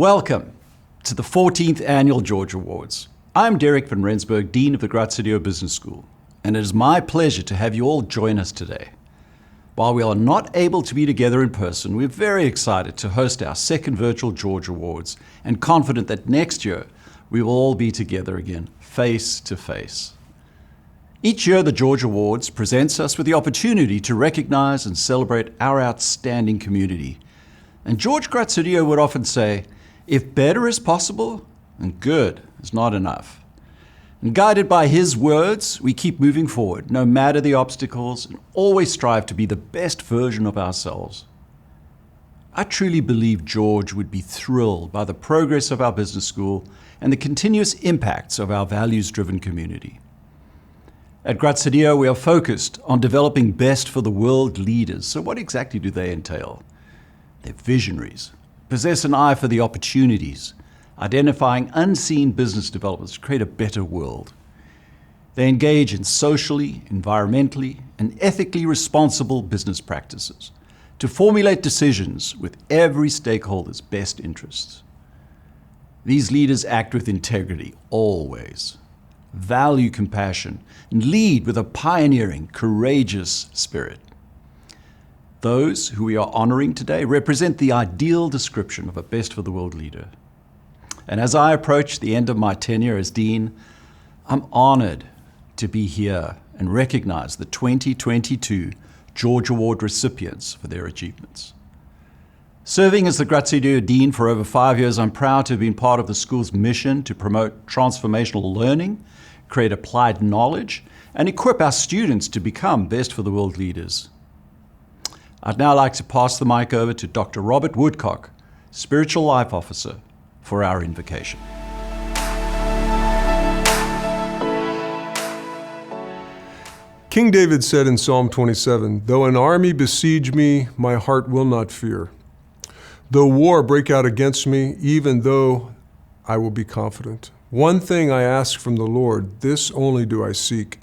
Welcome to the 14th Annual George Awards. I'm Derek van Rensburg, Dean of the Graziadio Business School, and it is my pleasure to have you all join us today. While we are not able to be together in person, we're very excited to host our second virtual George Awards and confident that next year we will all be together again, face to face. Each year, the George Awards presents us with the opportunity to recognize and celebrate our outstanding community. And George Graziadio would often say, if better is possible, then good is not enough. And guided by his words, we keep moving forward, no matter the obstacles, and always strive to be the best version of ourselves. I truly believe George would be thrilled by the progress of our business school and the continuous impacts of our values-driven community. At Graziadio, we are focused on developing best for the world leaders. So what exactly do they entail? They're visionaries, possess an eye for the opportunities, identifying unseen business developments to create a better world. They engage in socially, environmentally, and ethically responsible business practices to formulate decisions with every stakeholder's best interests. These leaders act with integrity, always, value compassion, and lead with a pioneering, courageous spirit. Those who we are honoring today represent the ideal description of a best for the world leader. And as I approach the end of my tenure as Dean, I'm honored to be here and recognize the 2022 George Award recipients for their achievements. Serving as the Graziadio Dean for over 5 years, I'm proud to have been part of the school's mission to promote transformational learning, create applied knowledge, and equip our students to become best for the world leaders. I'd now like to pass the mic over to Dr. Robert Woodcock, Spiritual Life Officer, for our invocation. King David said in Psalm 27, "Though an army besiege me, my heart will not fear. Though war break out against me, even though I will be confident. One thing I ask from the Lord, this only do I seek,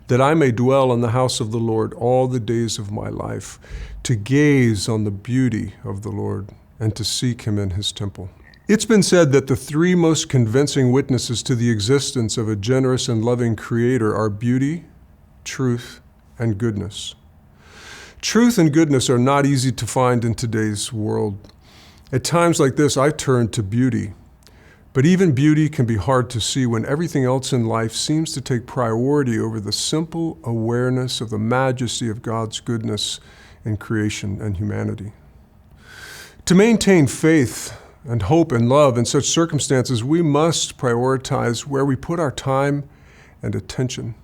that I may dwell in the house of the Lord all the days of my life, to gaze on the beauty of the Lord and to seek him in his temple." It's been said that the three most convincing witnesses to the existence of a generous and loving Creator are beauty, truth, and goodness. Truth and goodness are not easy to find in today's world. At times like this, I turn to beauty. But even beauty can be hard to see when everything else in life seems to take priority over the simple awareness of the majesty of God's goodness in creation and humanity. To maintain faith and hope and love in such circumstances, we must prioritize where we put our time and attention.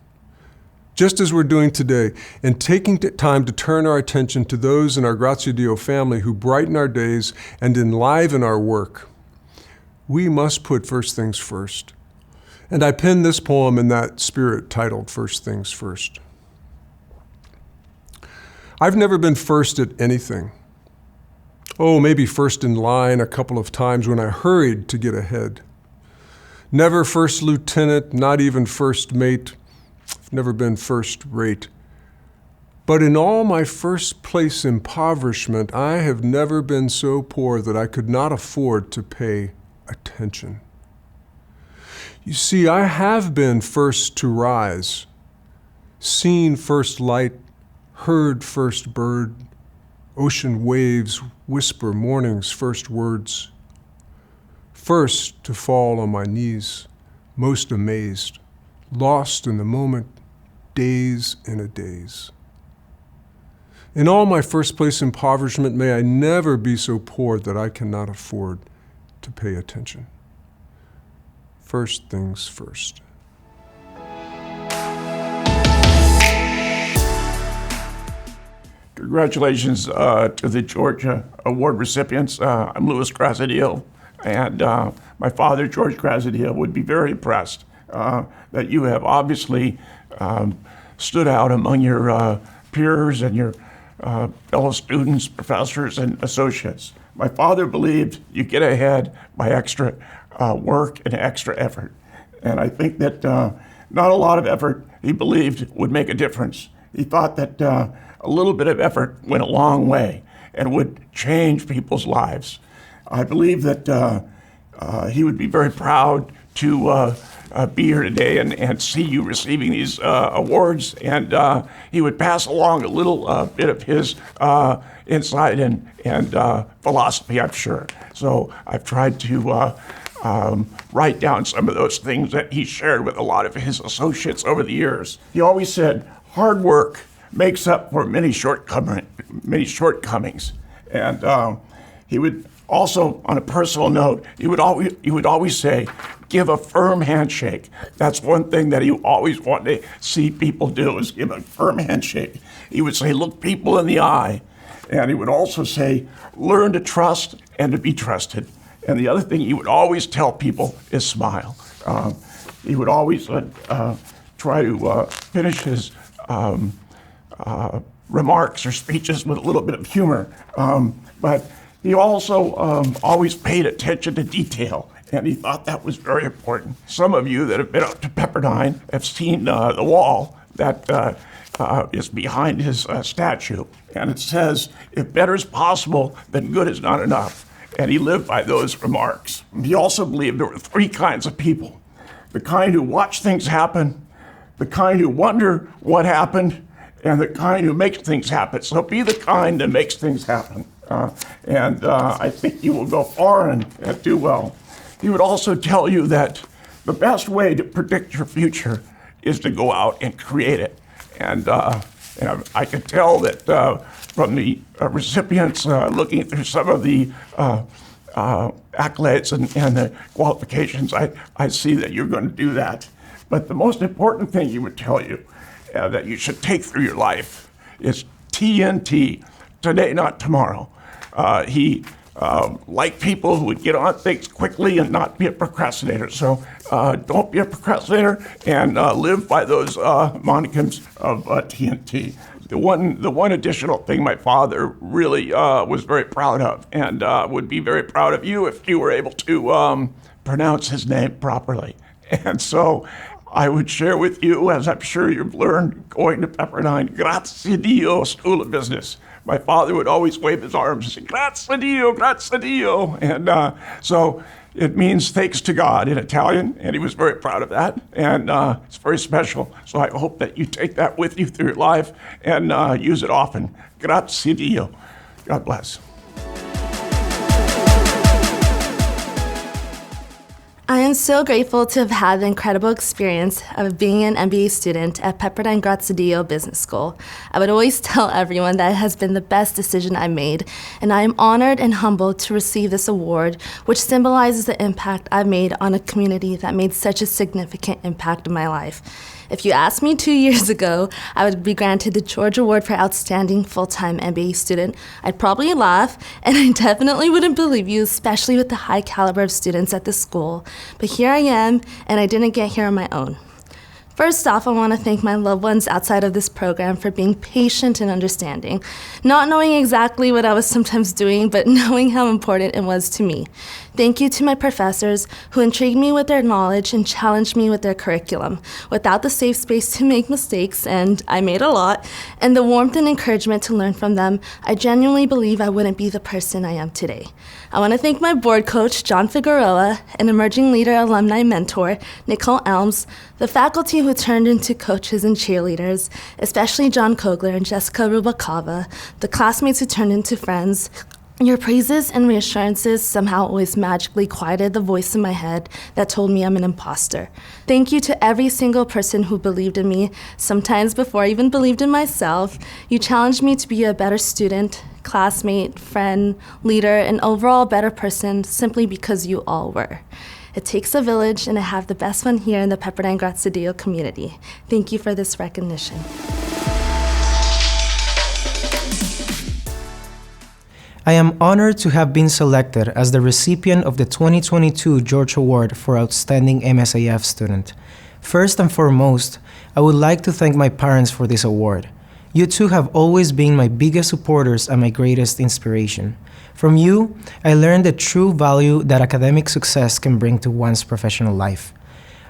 Just as we're doing today, and taking time to turn our attention to those in our Graziadio family who brighten our days and enliven our work, we must put first things first. And I penned this poem in that spirit titled First Things First. I've never been first at anything. Oh, maybe first in line a couple of times when I hurried to get ahead. Never first lieutenant, not even first mate. I've never been first rate. But in all my first place impoverishment, I have never been so poor that I could not afford to pay attention. You see, I have been first to rise, seen first light, heard first bird, ocean waves whisper morning's first words. First to fall on my knees, most amazed, lost in the moment, days in a daze. In all my first place impoverishment, may I never be so poor that I cannot afford to pay attention. First things first. Congratulations to the Georgia Award recipients. I'm Louis Graziadio, and my father, George Graziadio, would be very impressed that you have obviously stood out among your peers and your fellow students, professors, and associates. My father believed you get ahead by extra work and extra effort. And I think that not a lot of effort, he believed, would make a difference. He thought that a little bit of effort went a long way and would change people's lives. I believe that he would be very proud to be here today and see you receiving these awards. And he would pass along a little bit of his insight and philosophy, I'm sure. So I've tried to write down some of those things that he shared with a lot of his associates over the years. He always said, hard work makes up for many shortcomings. And he would also, on a personal note, he would always say, give a firm handshake. That's one thing that he always wanted to see people do, is give a firm handshake. He would say, look people in the eye. And he would also say, learn to trust and to be trusted. And the other thing he would always tell people is smile. He would always try to finish his remarks or speeches with a little bit of humor. But he also always paid attention to detail, and he thought that was very important. Some of you that have been up to Pepperdine have seen the wall that is behind his statue, and it says, if better is possible, then good is not enough. And he lived by those remarks. He also believed there were three kinds of people: the kind who watch things happen, the kind who wonder what happened, and the kind who makes things happen. So be the kind that makes things happen. And I think you will go far and do well. He would also tell you that the best way to predict your future is to go out and create it. And I could tell that from the recipients, looking through some of the accolades and the qualifications, I see that you're going to do that. But the most important thing he would tell you that you should take through your life is TNT, today, not tomorrow. He liked people who would get on things quickly and not be a procrastinator. So don't be a procrastinator and live by those monikers of TNT. The one additional thing my father really was very proud of, and would be very proud of you if you were able to pronounce his name properly. And so I would share with you, as I'm sure you've learned going to Pepperdine, Graziadio School of Business. My father would always wave his arms and say, Graziadio, Graziadio. And so it means thanks to God in Italian, and he was very proud of that. And it's very special. So I hope that you take that with you through your life and use it often. Graziadio. God bless. I am so grateful to have had the incredible experience of being an MBA student at Pepperdine Graziadio Business School. I would always tell everyone that it has been the best decision I made, and I am honored and humbled to receive this award, which symbolizes the impact I've made on a community that made such a significant impact in my life. If you asked me 2 years ago, I would be granted the George Award for Outstanding Full-Time MBA Student, I'd probably laugh, and I definitely wouldn't believe you, especially with the high caliber of students at this school. But here I am, and I didn't get here on my own. First off, I want to thank my loved ones outside of this program for being patient and understanding, not knowing exactly what I was sometimes doing, but knowing how important it was to me. Thank you to my professors who intrigued me with their knowledge and challenged me with their curriculum. Without the safe space to make mistakes, and I made a lot, and the warmth and encouragement to learn from them, I genuinely believe I wouldn't be the person I am today. I want to thank my board coach, John Figueroa, an emerging leader alumni mentor, Nicole Elms, the faculty who turned into coaches and cheerleaders, especially John Kogler and Jessica Rubakava, the classmates who turned into friends. Your praises and reassurances somehow always magically quieted the voice in my head that told me I'm an imposter. Thank you to every single person who believed in me, sometimes before I even believed in myself. You challenged me to be a better student, classmate, friend, leader, and overall better person simply because you all were. It takes a village, and I have the best one here in the Pepperdine Graziadio community. Thank you for this recognition. I am honored to have been selected as the recipient of the 2022 George Award for Outstanding MSIF Student. First and foremost, I would like to thank my parents for this award. You two have always been my biggest supporters and my greatest inspiration. From you, I learned the true value that academic success can bring to one's professional life.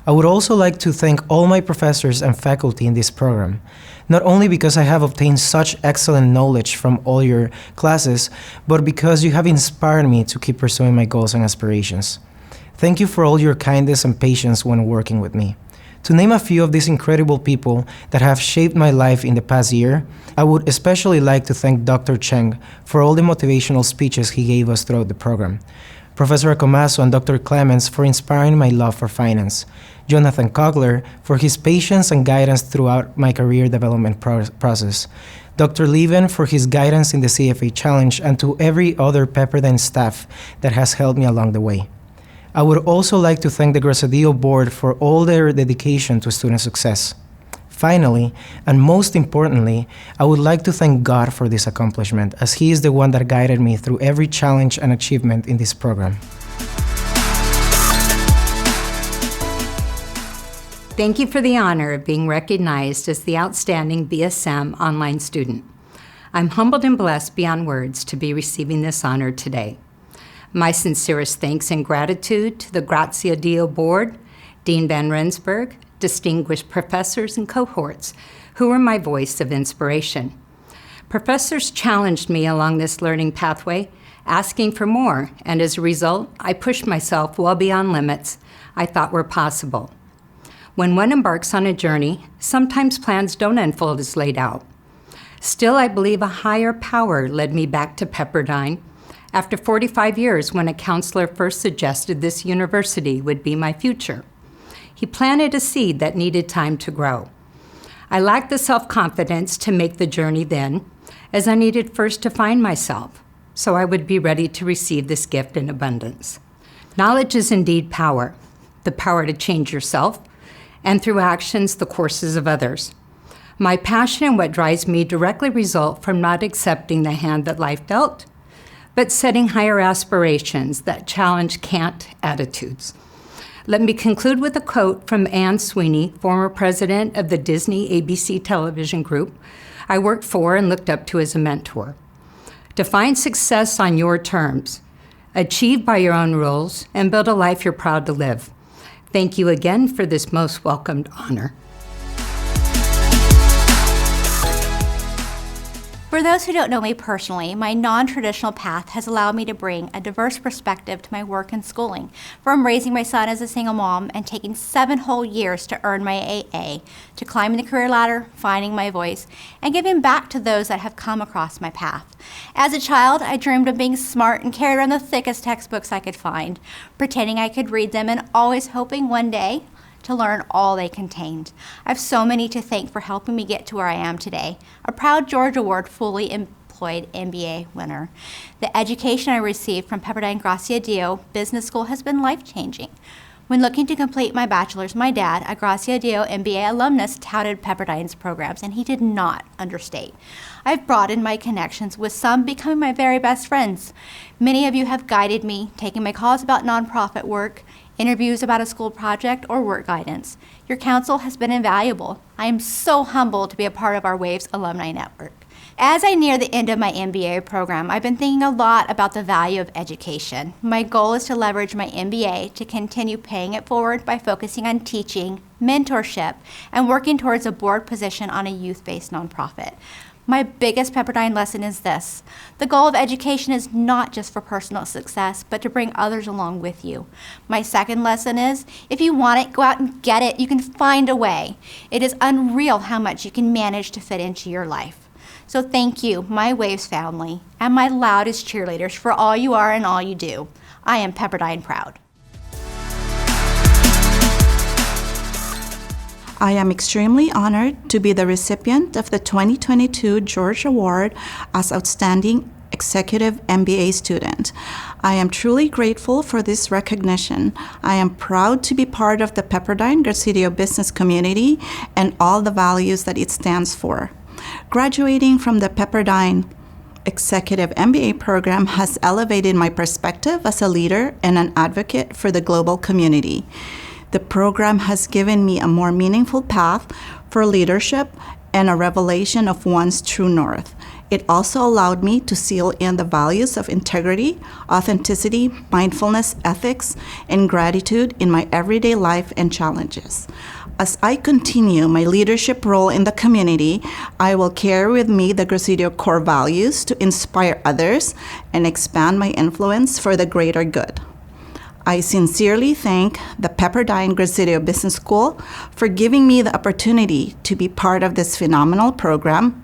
I would also like to thank all my professors and faculty in this program, not only because I have obtained such excellent knowledge from all your classes, but because you have inspired me to keep pursuing my goals and aspirations. Thank you for all your kindness and patience when working with me. To name a few of these incredible people that have shaped my life in the past year, I would especially like to thank Dr. Cheng for all the motivational speeches he gave us throughout the program, Professor Acomaso and Dr. Clemens for inspiring my love for finance, Jonathan Kogler for his patience and guidance throughout my career development process, Dr. Leven for his guidance in the CFA Challenge, and to every other Pepperdine staff that has helped me along the way. I would also like to thank the Graziadio board for all their dedication to student success. Finally, and most importantly, I would like to thank God for this accomplishment, as He is the one that guided me through every challenge and achievement in this program. Thank you for the honor of being recognized as the outstanding BSM online student. I'm humbled and blessed beyond words to be receiving this honor today. My sincerest thanks and gratitude to the Graziadio board, Dean Van Rensburg, distinguished professors and cohorts who were my voice of inspiration. Professors challenged me along this learning pathway, asking for more, and as a result, I pushed myself well beyond limits I thought were possible. When one embarks on a journey, sometimes plans don't unfold as laid out. Still, I believe a higher power led me back to Pepperdine after 45 years when a counselor first suggested this university would be my future. He planted a seed that needed time to grow. I lacked the self-confidence to make the journey then, as I needed first to find myself, so I would be ready to receive this gift in abundance. Knowledge is indeed power, the power to change yourself, and through actions, the courses of others. My passion and what drives me directly result from not accepting the hand that life dealt, but setting higher aspirations that challenge can't attitudes. Let me conclude with a quote from Anne Sweeney, former president of the Disney ABC television group I worked for and looked up to as a mentor. Define success on your terms, achieve by your own rules, and build a life you're proud to live. Thank you again for this most welcomed honor. For those who don't know me personally, my non-traditional path has allowed me to bring a diverse perspective to my work and schooling, from raising my son as a single mom and taking 7 whole years to earn my AA, to climbing the career ladder, finding my voice, and giving back to those that have come across my path. As a child, I dreamed of being smart and carried around the thickest textbooks I could find, pretending I could read them and always hoping one day to learn all they contained. I have so many to thank for helping me get to where I am today, a proud George Award fully employed MBA winner. The education I received from Pepperdine Graziadio Business School has been life-changing. When looking to complete my bachelor's, my dad, a Graziadio MBA alumnus, touted Pepperdine's programs, and he did not understate. I've broadened my connections, with some becoming my very best friends. Many of you have guided me, taking my calls about nonprofit work, interviews about a school project, or work guidance. Your counsel has been invaluable. I am so humbled to be a part of our WAVES alumni network. As I near the end of my MBA program, I've been thinking a lot about the value of education. My goal is to leverage my MBA to continue paying it forward by focusing on teaching, mentorship, and working towards a board position on a youth-based nonprofit. My biggest Pepperdine lesson is this: the goal of education is not just for personal success, but to bring others along with you. My second lesson is, if you want it, go out and get it. You can find a way. It is unreal how much you can manage to fit into your life. So thank you, my WAVES family, and my loudest cheerleaders, for all you are and all you do. I am Pepperdine proud. I am extremely honored to be the recipient of the 2022 George Award as Outstanding Executive MBA Student. I am truly grateful for this recognition. I am proud to be part of the Pepperdine Graziadio business community and all the values that it stands for. Graduating from the Pepperdine Executive MBA program has elevated my perspective as a leader and an advocate for the global community. The program has given me a more meaningful path for leadership and a revelation of one's true north. It also allowed me to seal in the values of integrity, authenticity, mindfulness, ethics, and gratitude in my everyday life and challenges. As I continue my leadership role in the community, I will carry with me the Graziadio core values to inspire others and expand my influence for the greater good. I sincerely thank the Pepperdine Graziadio Business School for giving me the opportunity to be part of this phenomenal program,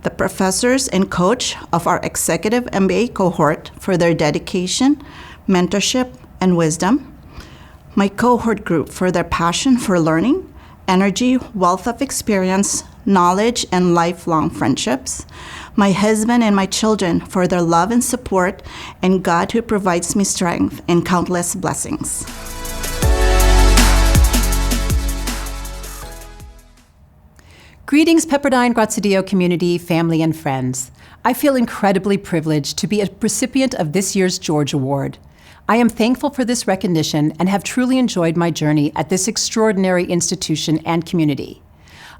the professors and coach of our executive MBA cohort for their dedication, mentorship, and wisdom, my cohort group for their passion for learning, energy, wealth of experience, knowledge, and lifelong friendships, my husband and my children for their love and support, and God who provides me strength and countless blessings. Greetings, Pepperdine Graziadio community, family, and friends. I feel incredibly privileged to be a recipient of this year's George Award. I am thankful for this recognition and have truly enjoyed my journey at this extraordinary institution and community.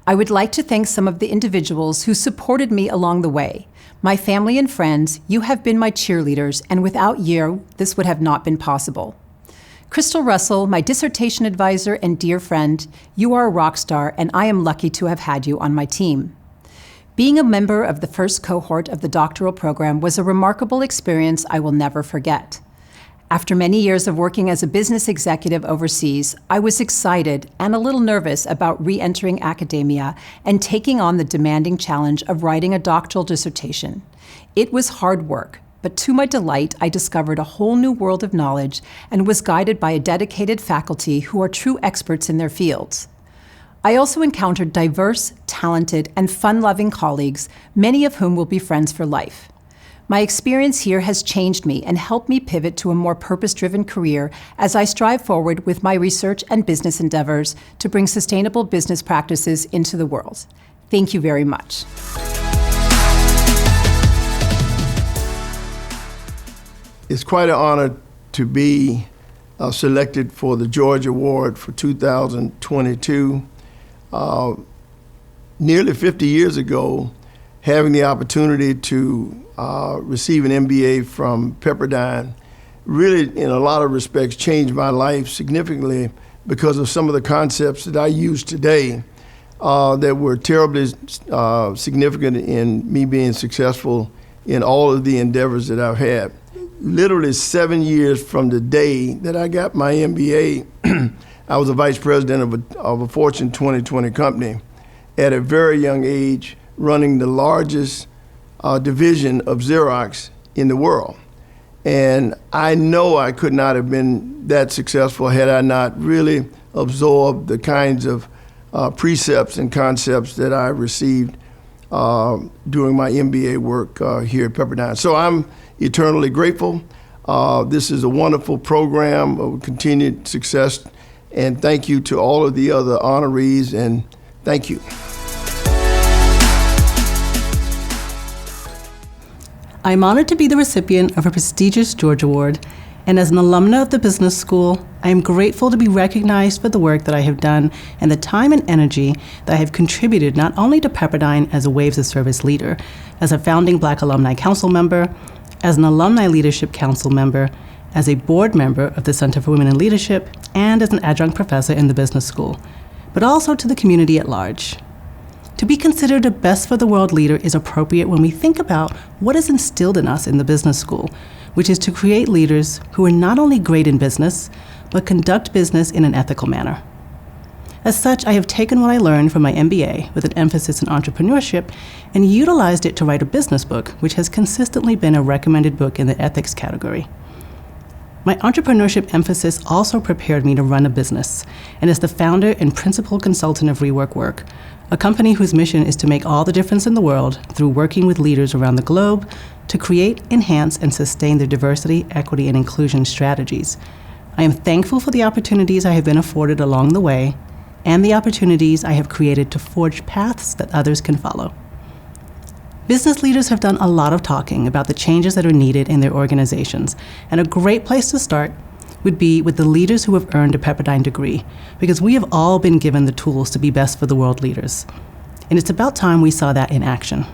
I would like to thank some of the individuals who supported me along the way. My family and friends, you have been my cheerleaders, and without you, this would have not been possible. Crystal Russell, my dissertation advisor and dear friend, you are a rock star, and I am lucky to have had you on my team. Being a member of the first cohort of the doctoral program was a remarkable experience I will never forget. After many years of working as a business executive overseas, I was excited and a little nervous about re-entering academia and taking on the demanding challenge of writing a doctoral dissertation. It was hard work, but to my delight, I discovered a whole new world of knowledge and was guided by a dedicated faculty who are true experts in their fields. I also encountered diverse, talented, and fun-loving colleagues, many of whom will be friends for life. My experience here has changed me and helped me pivot to a more purpose-driven career as I strive forward with my research and business endeavors to bring sustainable business practices into the world. Thank you very much. It's quite an honor to be selected for the George Award for 2022. Nearly 50 years ago, having the opportunity to receive an MBA from Pepperdine really, in a lot of respects, changed my life significantly because of some of the concepts that I use today that were terribly significant in me being successful in all of the endeavors that I've had. Literally 7 years from the day that I got my MBA, I was a vice president of a Fortune 2020 company at a very young age, running the largest division of Xerox in the world. And I know I could not have been that successful had I not really absorbed the kinds of precepts and concepts that I received during my MBA work here at Pepperdine. So I'm eternally grateful. This is a wonderful program of continued success, and thank you to all of the other honorees, and thank you. I'm honored to be the recipient of a prestigious George Award, and as an alumna of the business school, I am grateful to be recognized for the work that I have done and the time and energy that I have contributed not only to Pepperdine as a Waves of Service leader, as a founding Black Alumni Council member, as an Alumni Leadership Council member, as a board member of the Center for Women in Leadership, and as an adjunct professor in the business school, but also to the community at large. To be considered a best for the world leader is appropriate when we think about what is instilled in us in the business school, which is to create leaders who are not only great in business, but conduct business in an ethical manner. As such, I have taken what I learned from my MBA with an emphasis in entrepreneurship and utilized it to write a business book, which has consistently been a recommended book in the ethics category. My entrepreneurship emphasis also prepared me to run a business, and as the founder and principal consultant of Rework Work, a company whose mission is to make all the difference in the world through working with leaders around the globe to create, enhance, and sustain their diversity, equity, and inclusion strategies. I am thankful for the opportunities I have been afforded along the way and the opportunities I have created to forge paths that others can follow. Business leaders have done a lot of talking about the changes that are needed in their organizations, and a great place to start would be with the leaders who have earned a Pepperdine degree, because we have all been given the tools to be best for the world leaders. And it's about time we saw that in action.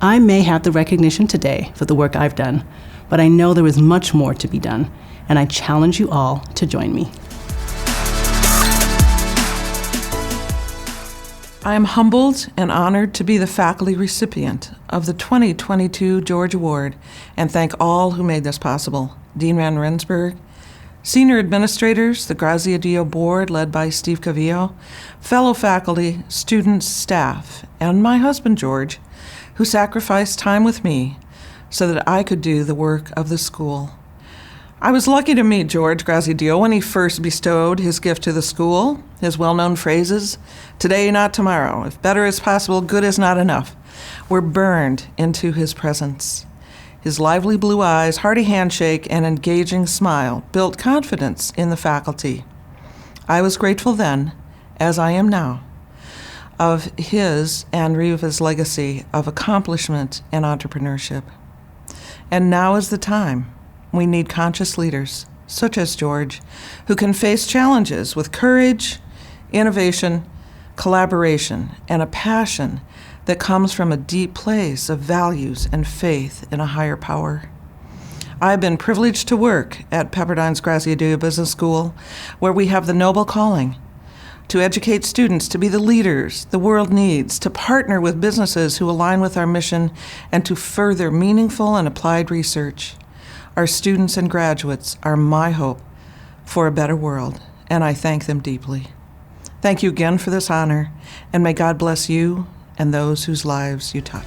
I may have the recognition today for the work I've done, but I know there is much more to be done, and I challenge you all to join me. I am humbled and honored to be the faculty recipient of the 2022 George Award, and thank all who made this possible. Dean Van Rensburg, senior administrators, the Graziadio board led by Steve Calvillo, fellow faculty, students, staff, and my husband George, who sacrificed time with me so that I could do the work of the school. I was lucky to meet George Graziadio when he first bestowed his gift to the school. His well-known phrases, "Today, not tomorrow. If better is possible, good is not enough," were burned into his presence. His lively blue eyes, hearty handshake, and engaging smile built confidence in the faculty. I was grateful then, as I am now, of his and Riva's legacy of accomplishment and entrepreneurship. And now is the time. We need conscious leaders, such as George, who can face challenges with courage, innovation, collaboration, and a passion that comes from a deep place of values and faith in a higher power. I've been privileged to work at Pepperdine's Graziadio Business School, where we have the noble calling to educate students to be the leaders the world needs, to partner with businesses who align with our mission, and to further meaningful and applied research. Our students and graduates are my hope for a better world, and I thank them deeply. Thank you again for this honor, and may God bless you and those whose lives you touch.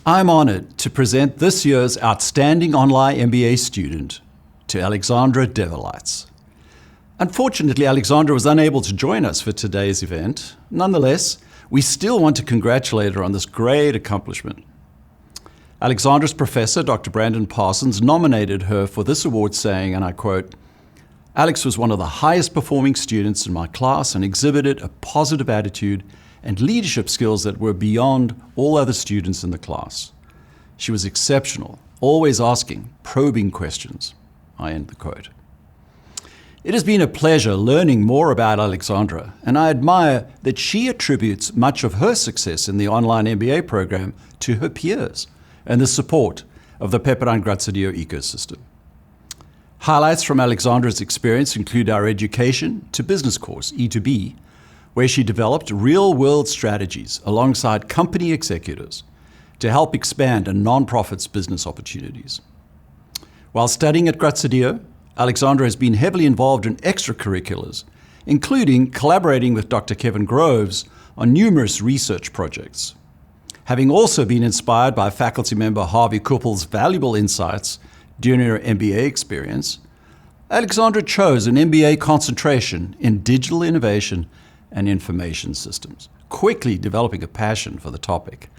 I'm honored to present this year's Outstanding Online MBA student to Alexandra Devilites. Unfortunately, Alexandra was unable to join us for today's event. Nonetheless, we still want to congratulate her on this great accomplishment. Alexandra's professor, Dr. Brandon Parsons, nominated her for this award saying, and I quote, "Alex was one of the highest performing students in my class and exhibited a positive attitude and leadership skills that were beyond all other students in the class. She was exceptional, always asking probing questions." I end the quote. It has been a pleasure learning more about Alexandra, and I admire that she attributes much of her success in the online MBA program to her peers and the support of the Pepperdine Graziadio ecosystem. Highlights from Alexandra's experience include our Education to Business course, E2B, where she developed real-world strategies alongside company executives to help expand a nonprofit's business opportunities. While studying at Graziadio, Alexandra has been heavily involved in extracurriculars, including collaborating with Dr. Kevin Groves on numerous research projects. Having also been inspired by faculty member Harvey Kuppel's valuable insights during her MBA experience, Alexandra chose an MBA concentration in digital innovation and information systems, quickly developing a passion for the topic.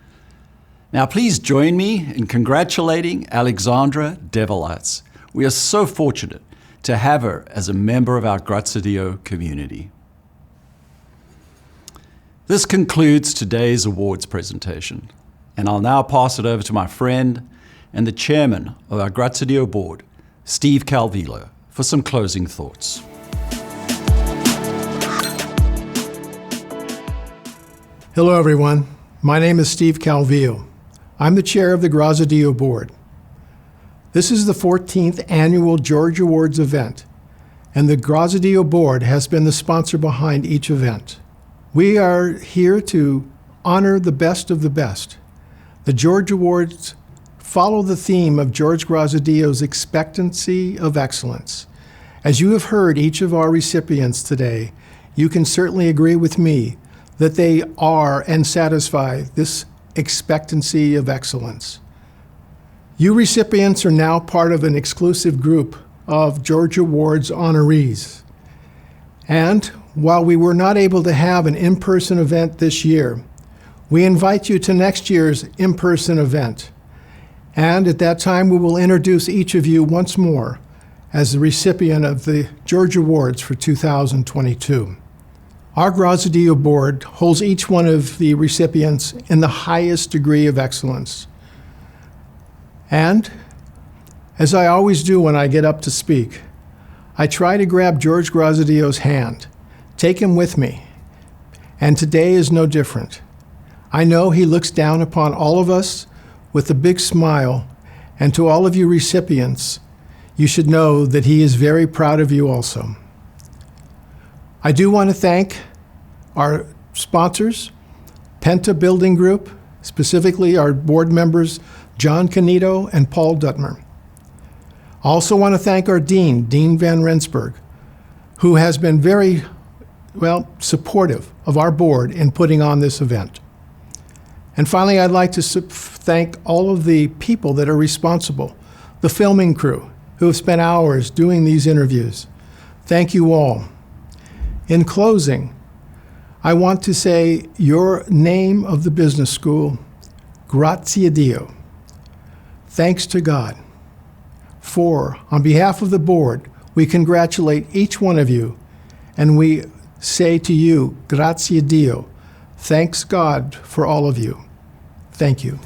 Now please join me in congratulating Alexandra Devilites. We are so fortunate to have her as a member of our Graziadio community. This concludes today's awards presentation, and I'll now pass it over to my friend and the chairman of our Graziadio board, Steve Calvillo, for some closing thoughts. Hello everyone, my name is Steve Calvillo. I'm the chair of the Graziadio board. This is the 14th annual George Awards event, and the Graziadio board has been the sponsor behind each event. We are here to honor the best of the best. The George Awards follow the theme of George Graziadio's expectancy of excellence. As you have heard each of our recipients today, you can certainly agree with me that they are and satisfy this expectancy of excellence. You recipients are now part of an exclusive group of George Awards honorees. And while we were not able to have an in-person event this year, we invite you to next year's in-person event. And at that time, we will introduce each of you once more as the recipient of the George Awards for 2022. Our Graziadio board holds each one of the recipients in the highest degree of excellence. And, as I always do when I get up to speak, I try to grab George Graziadio's hand, take him with me, and today is no different. I know he looks down upon all of us with a big smile, and to all of you recipients, you should know that he is very proud of you also. I do want to thank our sponsors, Penta Building Group, specifically our board members, John Canito, and Paul Duttmer. I also want to thank our dean, Dean Van Rensburg, who has been very, supportive of our board in putting on this event. And finally, I'd like to thank all of the people that are responsible, the filming crew, who have spent hours doing these interviews. Thank you all. In closing, I want to say your name of the business school, Graziadio. Thanks to God. On behalf of the board, we congratulate each one of you, and we say to you, Graziadio. Thanks God for all of you. Thank you.